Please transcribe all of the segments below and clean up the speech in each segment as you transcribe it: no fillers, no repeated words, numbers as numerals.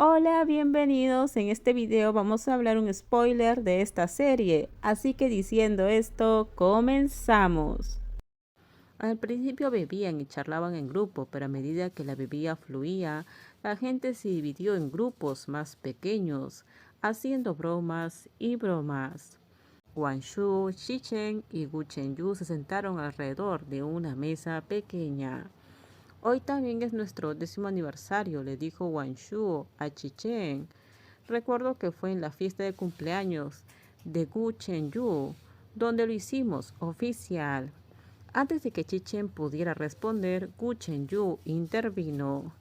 Hola, bienvenidos. En este video vamos a hablar un spoiler de esta serie, así que diciendo esto, comenzamos. Al principio bebían y charlaban en grupo, pero a medida que la bebida fluía, la gente se dividió en grupos más pequeños, haciendo bromas y bromas. Guanshu, Shichen y Gu Chenyu se sentaron alrededor de una mesa pequeña. Hoy también es nuestro 10º aniversario, le dijo Wanshu a Chichen. Recuerdo que fue en la fiesta de cumpleaños de Gu Chenyu, donde lo hicimos oficial. Antes de que Chichen pudiera responder, Gu Chenyu intervino.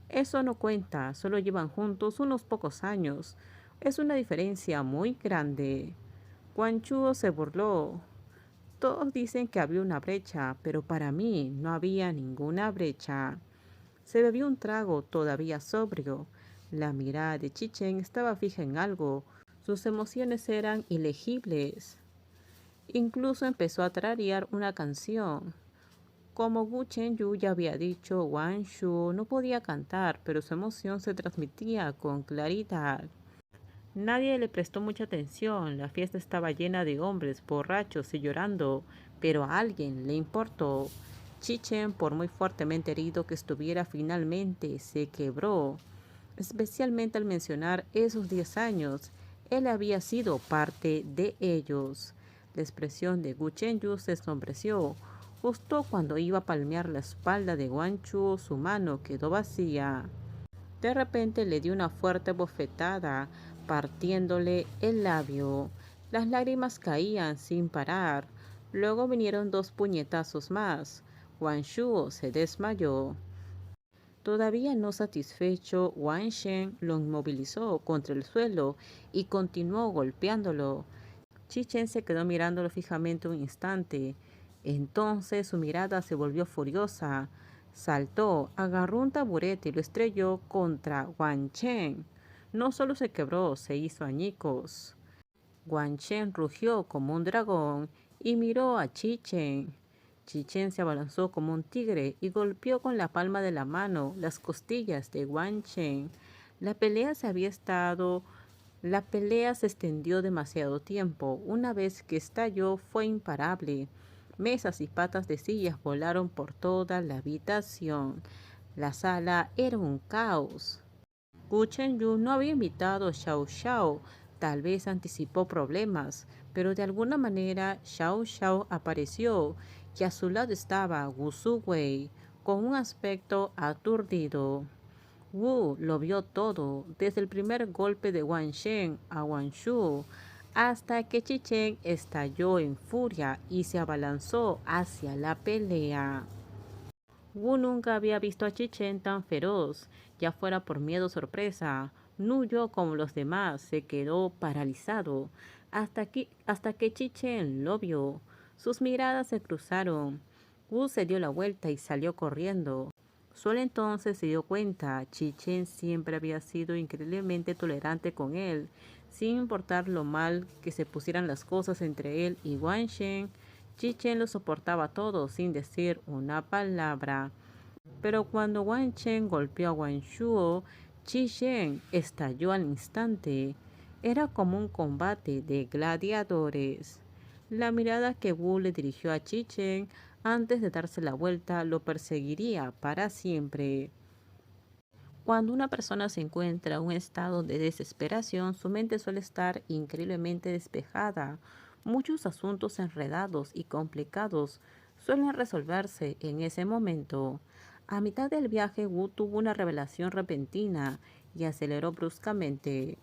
Eso no cuenta, solo llevan juntos unos pocos años. Es una diferencia muy grande. Guan Chuo se burló. Todos dicen que había una brecha, pero para mí no había ninguna brecha. Se bebió un trago todavía sobrio. La mirada de Chichen estaba fija en algo. Sus emociones eran ilegibles. Incluso empezó a tararear una canción. Como Gu Chenyu ya había dicho, Wan Shu no podía cantar, pero su emoción se transmitía con claridad. Nadie le prestó mucha atención. La fiesta estaba llena de hombres borrachos y llorando, pero a alguien le importó. Chichen, por muy fuertemente herido que estuviera, finalmente se quebró, especialmente al mencionar esos 10 años. Él había sido parte de ellos. La expresión de Gu Chenyu se ensombreció. Justo cuando iba a palmear la espalda de Guan Chu, su mano quedó vacía. De repente le dio una fuerte bofetada, partiéndole el labio. Las lágrimas caían sin parar. Luego vinieron 2 puñetazos más. Wan Shu se desmayó. Todavía no satisfecho, Wan Shen lo inmovilizó contra el suelo y continuó golpeándolo. Chichen se quedó mirándolo fijamente un instante. Entonces su mirada se volvió furiosa. Saltó, agarró un taburete y lo estrelló contra Wan Chen. No solo se quebró, se hizo añicos. Wan Chen rugió como un dragón y miró a Chichen. Chichen se abalanzó como un tigre y golpeó con la palma de la mano las costillas de Wan Chen. La pelea se había estado la pelea se extendió demasiado tiempo. Una vez que estalló fue imparable. Mesas y patas de sillas volaron por toda la habitación. La sala era un caos. Gu Chenyu no había invitado a Xiao Xiao. Tal vez anticipó problemas, pero de alguna manera Xiao Xiao apareció y a su lado estaba Wu Suwei con un aspecto aturdido. Wu lo vio todo, desde el primer golpe de Wan Shen a Wan Shu, hasta que Chichen estalló en furia y se abalanzó hacia la pelea. Wu nunca había visto a Chichen tan feroz, ya fuera por miedo o sorpresa. No huyó como los demás, se quedó paralizado, hasta que Chichen lo vio. Sus miradas se cruzaron. Wu se dio la vuelta y salió corriendo. Solo entonces se dio cuenta, Chichen siempre había sido increíblemente tolerante con él, sin importar lo mal que se pusieran las cosas entre él y Wan Shen. Chichen lo soportaba todo sin decir una palabra. Pero cuando Wan Shen golpeó a Wan Shuo, Chichen estalló al instante. Era como un combate de gladiadores. La mirada que Wu le dirigió a Chichen antes de darse la vuelta lo perseguiría para siempre. Cuando una persona se encuentra en un estado de desesperación, su mente suele estar increíblemente despejada. Muchos asuntos enredados y complicados suelen resolverse en ese momento. A mitad del viaje, Wu tuvo una revelación repentina y aceleró bruscamente.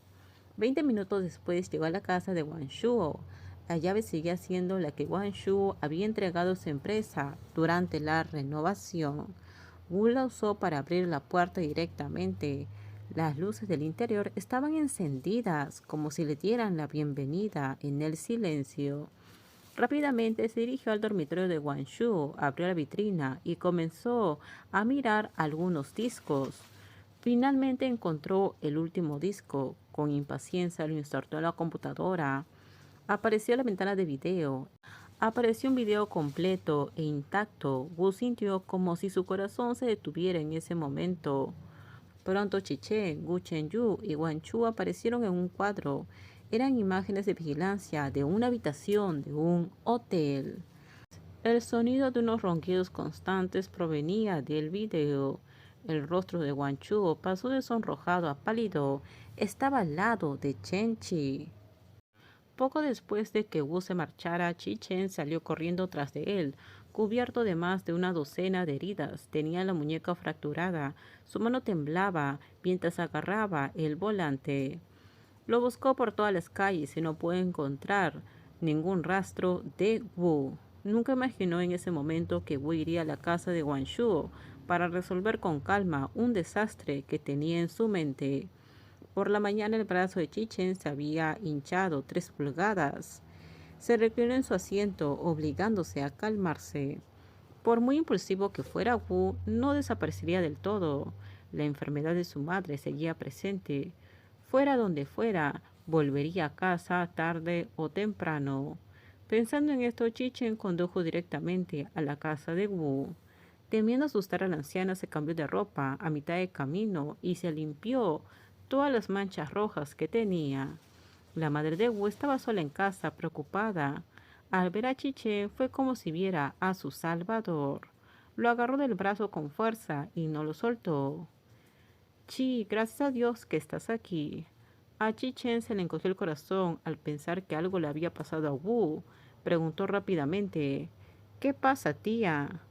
20 minutos después llegó a la casa de Wan Shuo. La llave seguía siendo la que Wan Shuo había entregado a su empresa durante la renovación. Wu la usó para abrir la puerta directamente. Las luces del interior estaban encendidas, como si le dieran la bienvenida en el silencio. Rápidamente se dirigió al dormitorio de Wan Shu, abrió la vitrina y comenzó a mirar algunos discos. Finalmente encontró el último disco. Con impaciencia lo insertó en la computadora. Apareció la ventana de video. Apareció un video completo e intacto. Wu sintió como si su corazón se detuviera en ese momento. Pronto Chichen, Wu Chenyu y Wan Chu aparecieron en un cuadro. Eran imágenes de vigilancia de una habitación de un hotel. El sonido de unos ronquidos constantes provenía del video. El rostro de Wan Chu pasó de sonrojado a pálido. Estaba al lado de Chen Chi. Poco después de que Wu se marchara, Chi Chen salió corriendo tras de él, cubierto de más de una docena de heridas. Tenía la muñeca fracturada, su mano temblaba mientras agarraba el volante. Lo buscó por todas las calles y no pudo encontrar ningún rastro de Wu. Nunca imaginó en ese momento que Wu iría a la casa de Wan Shuo para resolver con calma un desastre que tenía en su mente. Por la mañana el brazo de Chichen se había hinchado 3 pulgadas. Se reclinó en su asiento, obligándose a calmarse. Por muy impulsivo que fuera Wu, no desaparecería del todo. La enfermedad de su madre seguía presente. Fuera donde fuera, volvería a casa tarde o temprano. Pensando en esto, Chichen condujo directamente a la casa de Wu. Temiendo asustar a la anciana, se cambió de ropa a mitad de camino y se limpió todas las manchas rojas que tenía. La madre de Wu estaba sola en casa, preocupada. Al ver a Chichen fue como si viera a su salvador. Lo agarró del brazo con fuerza y no lo soltó. Chi, gracias a Dios que estás aquí. A Chichen se le encogió el corazón al pensar que algo le había pasado a Wu. Preguntó rápidamente, ¿qué pasa, tía?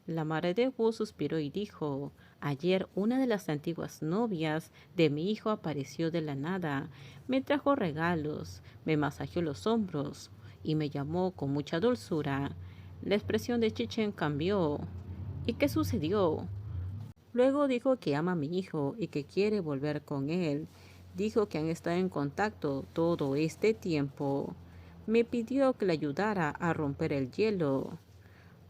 La madre de Wu suspiró y dijo, ayer una de las antiguas novias de mi hijo apareció de la nada, me trajo regalos, me masajeó los hombros y me llamó con mucha dulzura. La expresión de Chichen cambió. ¿Y qué sucedió? Luego dijo que ama a mi hijo y que quiere volver con él. Dijo que han estado en contacto todo este tiempo. Me pidió que le ayudara a romper el hielo.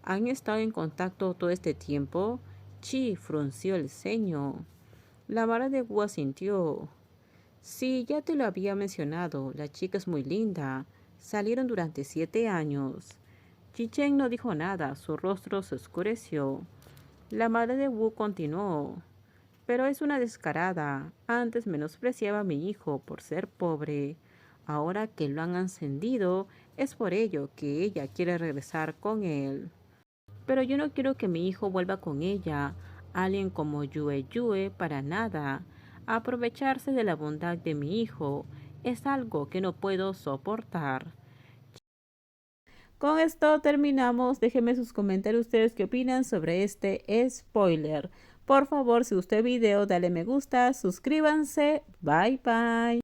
¿Han estado en contacto todo este tiempo? Chi frunció el ceño. La vara de Wu asintió. Sí, ya te lo había mencionado. La chica es muy linda. Salieron durante 7 años. Chichen no dijo nada. Su rostro se oscureció. La madre de Wu continuó. Pero es una descarada. Antes menospreciaba a mi hijo por ser pobre. Ahora que lo han ascendido, es por ello que ella quiere regresar con él. Pero yo no quiero que mi hijo vuelva con ella, alguien como Yue Yue, para nada. Aprovecharse de la bondad de mi hijo es algo que no puedo soportar. Con esto terminamos. Déjenme sus comentarios ustedes qué opinan sobre este spoiler. Por favor, si gustó el video, dale me gusta, suscríbanse. Bye bye.